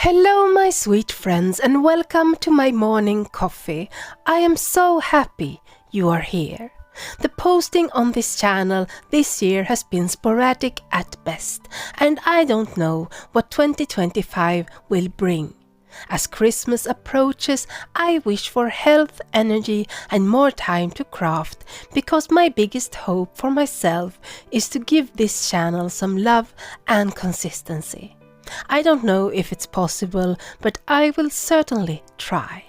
Hello my sweet friends and welcome to my morning coffee. I am so happy you are here. The posting on this channel this year has been sporadic at best, and I don't know what 2025 will bring. As Christmas approaches, I wish for health, energy and more time to craft, because my biggest hope for myself is to give this channel some love and consistency. I don't know if it's possible, but I will certainly try.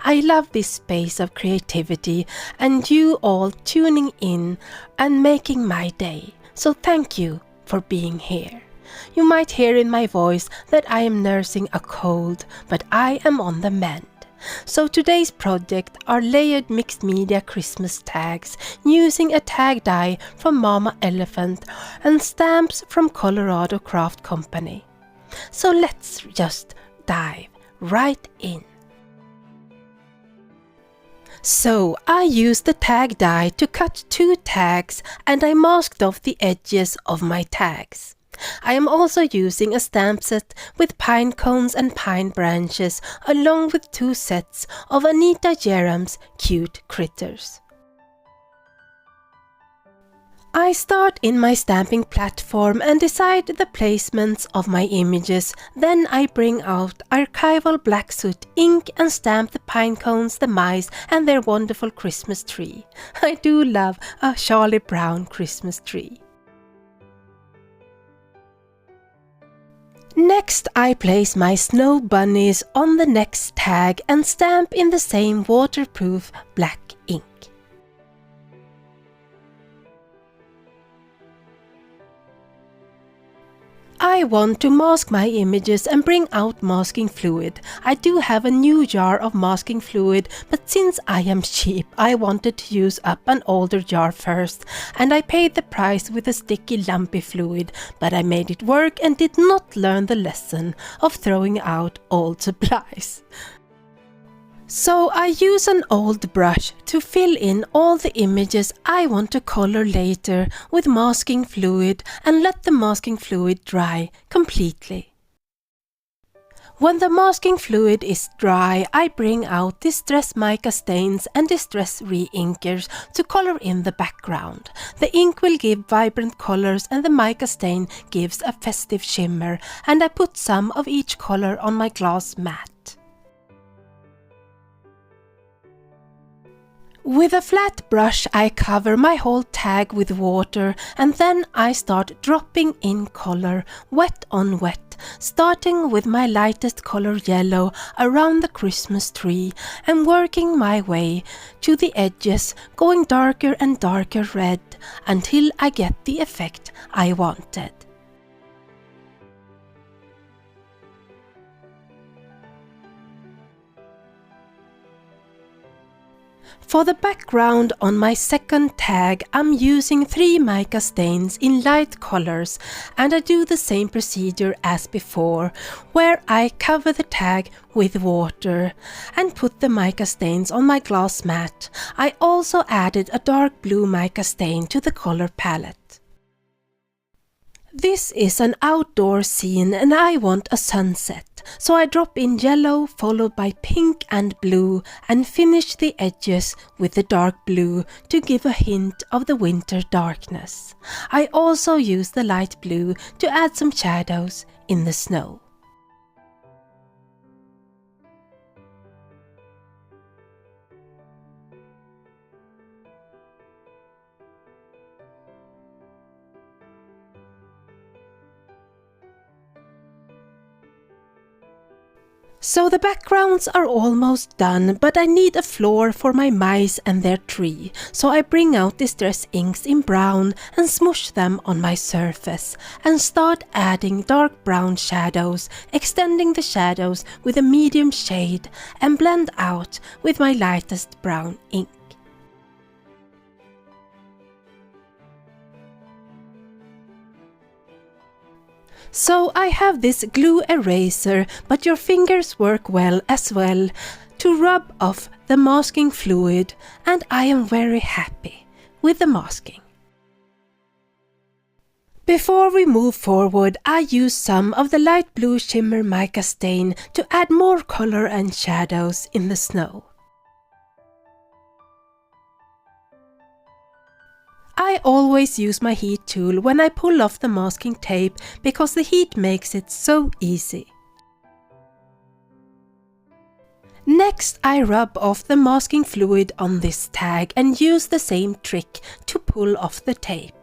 I love this space of creativity and you all tuning in and making my day, so thank you for being here. You might hear in my voice that I am nursing a cold, but I am on the mend. So today's project are layered mixed media Christmas tags using a tag die from Mama Elephant and stamps from Coloradocraftcompany. So let's just dive right in. So I used the tag die to cut 2 tags and I masked off the edges of my tags. I am also using a stamp set with pine cones and pine branches along with 2 sets of Anita Jeram's cute critters. I start in my stamping platform and decide the placements of my images, then I bring out archival black soot ink and stamp the pine cones, the mice and their wonderful Christmas tree. I do love a Charlie Brown Christmas tree. Next I place my snow bunnies on the next tag and stamp in the same waterproof black ink. I want to mask my images and bring out masking fluid. I do have a new jar of masking fluid, but since I am cheap, I wanted to use up an older jar first, and I paid the price with a sticky lumpy fluid, but I made it work and did not learn the lesson of throwing out old supplies. So I use an old brush to fill in all the images I want to color later with masking fluid and let the masking fluid dry completely. When the masking fluid is dry, I bring out Distress Mica Stains and Distress Re-Inkers to color in the background. The ink will give vibrant colors and the mica stain gives a festive shimmer, and I put some of each color on my glass mat. With a flat brush I cover my whole tag with water and then I start dropping in color, wet on wet, starting with my lightest color yellow around the Christmas tree and working my way to the edges, going darker and darker red until I get the effect I wanted. For the background on my second tag, I'm using 3 mica stains in light colors, and I do the same procedure as before, where I cover the tag with water and put the mica stains on my glass mat. I also added a dark blue mica stain to the color palette. This is an outdoor scene and I want a sunset, so I drop in yellow followed by pink and blue and finish the edges with the dark blue to give a hint of the winter darkness. I also use the light blue to add some shadows in the snow. So the backgrounds are almost done, but I need a floor for my mice and their tree, so I bring out Distress inks in brown and smush them on my surface and start adding dark brown shadows, extending the shadows with a medium shade and blend out with my lightest brown ink. So I have this glue eraser, but your fingers work well as well to rub off the masking fluid, and I am very happy with the masking. Before we move forward, I use some of the light blue shimmer mica stain to add more color and shadows in the snow. I always use my heat tool when I pull off the masking tape because the heat makes it so easy. Next, I rub off the masking fluid on this tag and use the same trick to pull off the tape.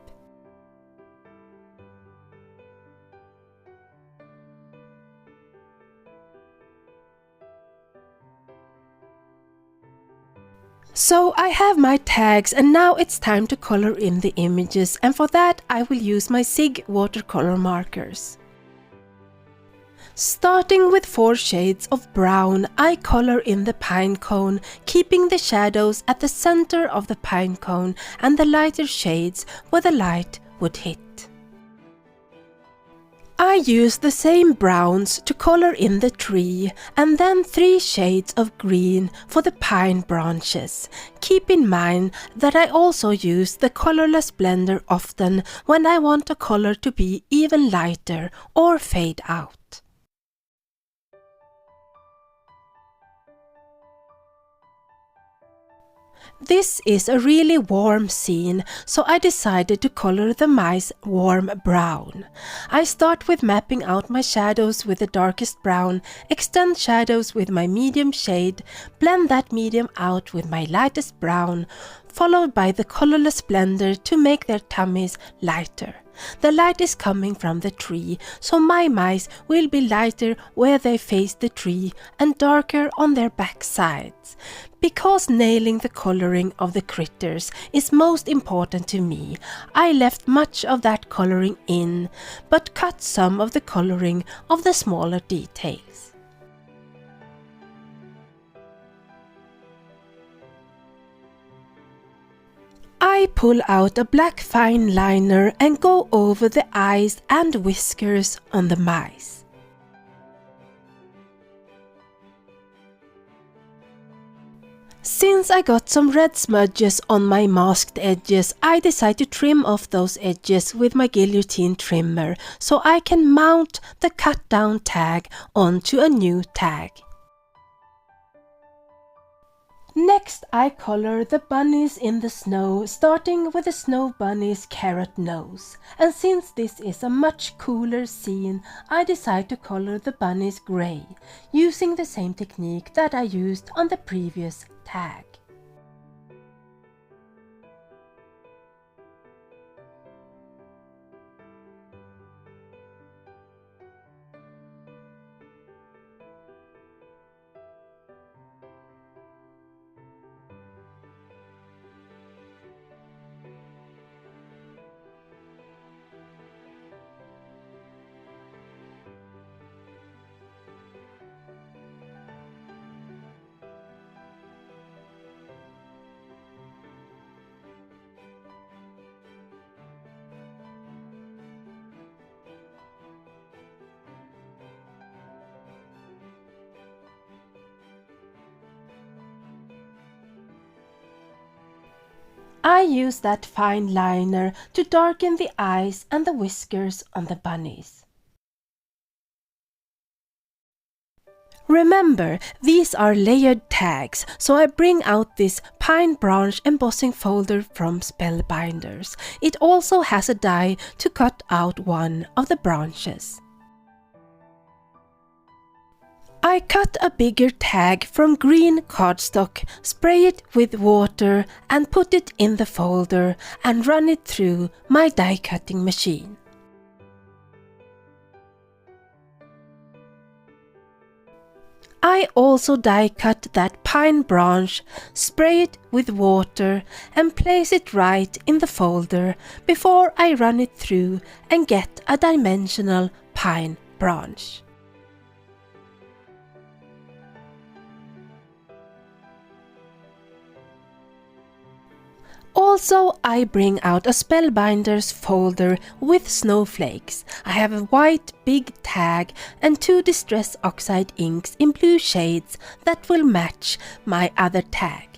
So I have my tags and now it's time to color in the images, and for that I will use my SIG watercolor markers. Starting with 4 shades of brown, I color in the pine cone, keeping the shadows at the center of the pine cone and the lighter shades where the light would hit. I use the same browns to color in the tree and then 3 shades of green for the pine branches. Keep in mind that I also use the colorless blender often when I want a color to be even lighter or fade out. This is a really warm scene, so I decided to color the mice warm brown. I start with mapping out my shadows with the darkest brown, extend shadows with my medium shade, blend that medium out with my lightest brown, followed by the colorless blender to make their tummies lighter. The light is coming from the tree, so my mice will be lighter where they face the tree and darker on their back sides. Because nailing the coloring of the critters is most important to me, I left much of that coloring in, but cut some of the coloring of the smaller details. I pull out a black fine liner and go over the eyes and whiskers on the mice. Since I got some red smudges on my masked edges, I decide to trim off those edges with my guillotine trimmer so I can mount the cut down tag onto a new tag. Next, I color the bunnies in the snow, starting with the snow bunny's carrot nose. And since this is a much cooler scene, I decide to color the bunnies gray, using the same technique that I used on the previous tag. I use that fine liner to darken the eyes and the whiskers on the bunnies. Remember, these are layered tags, so I bring out this pine branch embossing folder from Spellbinders. It also has a die to cut out one of the branches. I cut a bigger tag from green cardstock, spray it with water and put it in the folder and run it through my die cutting machine. I also die cut that pine branch, spray it with water and place it right in the folder before I run it through and get a dimensional pine branch. Also, I bring out a Spellbinders folder with snowflakes. I have a white big tag and 2 Distress Oxide inks in blue shades that will match my other tag.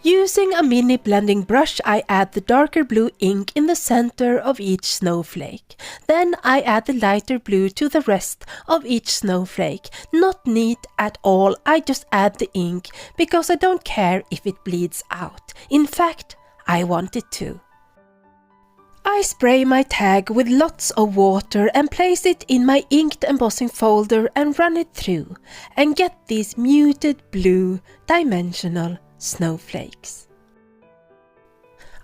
Using a mini blending brush, I add the darker blue ink in the center of each snowflake. Then I add the lighter blue to the rest of each snowflake. Not neat at all, I just add the ink because I don't care if it bleeds out. In fact, I want it to. I spray my tag with lots of water and place it in my inked embossing folder and run it through and get these muted blue dimensional snowflakes.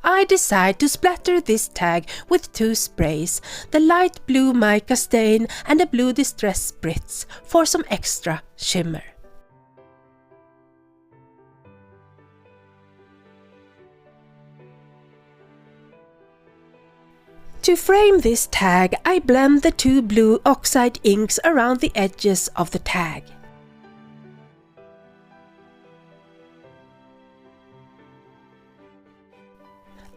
I decide to splatter this tag with 2 sprays, the light blue Mica Stain and the blue Distress Spritz for some extra shimmer. To frame this tag, I blend the 2 blue oxide inks around the edges of the tag.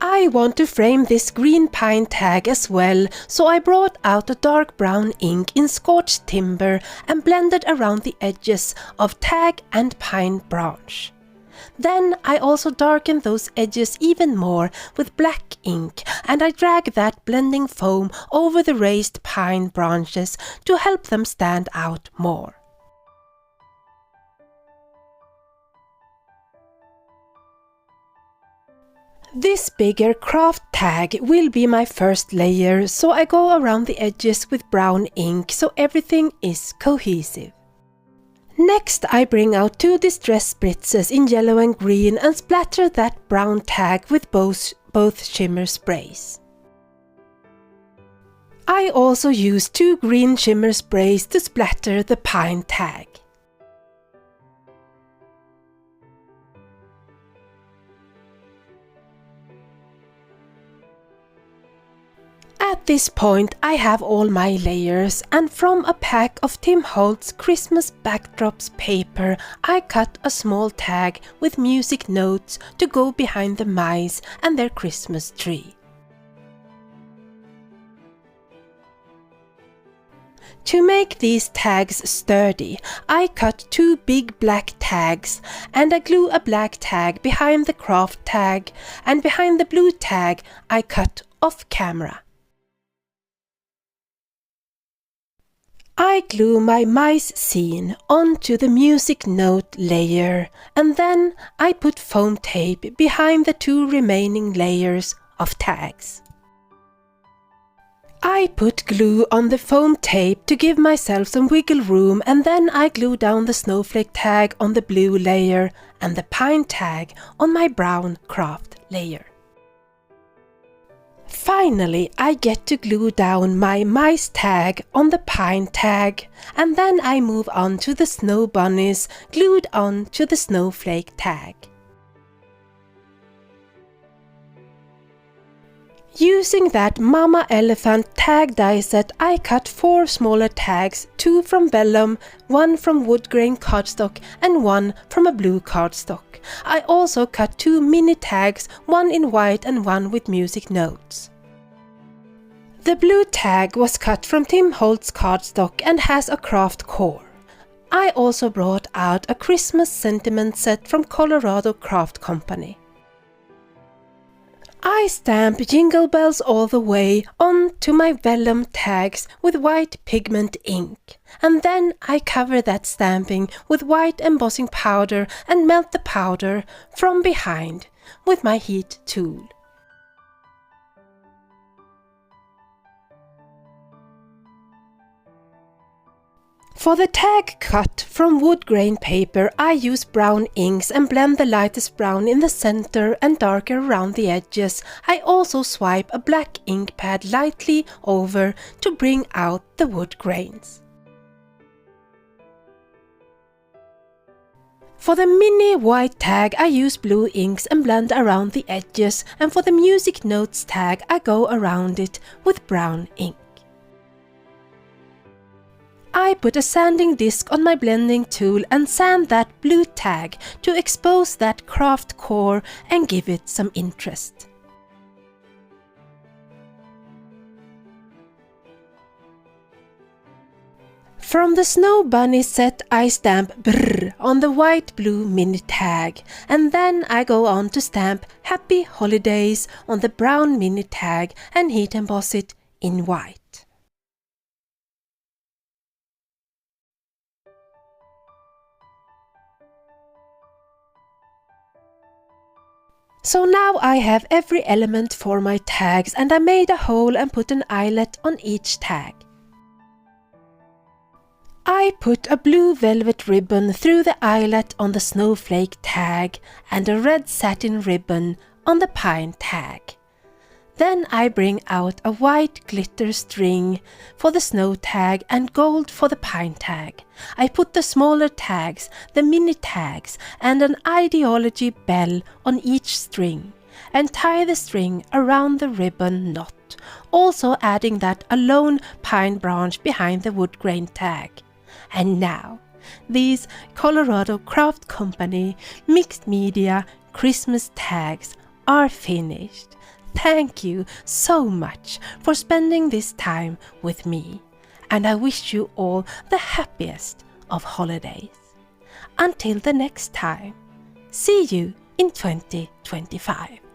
I want to frame this green pine tag as well, so I brought out a dark brown ink in scorched timber and blended around the edges of tag and pine branch. Then I also darken those edges even more with black ink, and I drag that blending foam over the raised pine branches to help them stand out more. This bigger craft tag will be my first layer, so I go around the edges with brown ink so everything is cohesive. Next, I bring out 2 Distress Spritzes in yellow and green and splatter that brown tag with both shimmer sprays. I also use 2 green shimmer sprays to splatter the pine tag. At this point I have all my layers, and from a pack of Tim Holtz Christmas backdrops paper I cut a small tag with music notes to go behind the mice and their Christmas tree. To make these tags sturdy, I cut 2 big black tags and I glue a black tag behind the craft tag, and behind the blue tag I cut off camera. I glue my mice scene onto the music note layer, and then I put foam tape behind the 2 remaining layers of tags. I put glue on the foam tape to give myself some wiggle room, and then I glue down the snowflake tag on the blue layer and the pine tag on my brown craft layer. Finally, I get to glue down my mice tag on the pine tag, and then I move on to the snow bunnies glued on to the snowflake tag. Using that Mama Elephant tag die set, I cut 4 smaller tags, 2 from vellum, 1 from wood grain cardstock and 1 from a blue cardstock. I also cut 2 mini tags, 1 in white and 1 with music notes. The blue tag was cut from Tim Holtz cardstock and has a craft core. I also brought out a Christmas sentiment set from Coloradocraftcompany. I stamp Jingle Bells All the Way onto my vellum tags with white pigment ink, and then I cover that stamping with white embossing powder and melt the powder from behind with my heat tool. For the tag cut from wood grain paper, I use brown inks and blend the lightest brown in the center and darker around the edges. I also swipe a black ink pad lightly over to bring out the wood grains. For the mini white tag, I use blue inks and blend around the edges, and for the music notes tag, I go around it with brown ink. I put a sanding disc on my blending tool and sand that blue tag to expose that craft core and give it some interest. From the Snow Bunny set I stamp BRR on the white blue mini tag, and then I go on to stamp Happy Holidays on the brown mini tag and heat emboss it in white. So now I have every element for my tags, and I made a hole and put an eyelet on each tag. I put a blue velvet ribbon through the eyelet on the snowflake tag and a red satin ribbon on the pine tag. Then I bring out a white glitter string for the snow tag and gold for the pine tag. I put the smaller tags, the mini tags, and an ideology bell on each string and tie the string around the ribbon knot, also adding that a lone pine branch behind the wood grain tag. And now, these Colorado Craft Company mixed media Christmas tags are finished. Thank you so much for spending this time with me, and I wish you all the happiest of holidays. Until the next time, see you in 2025.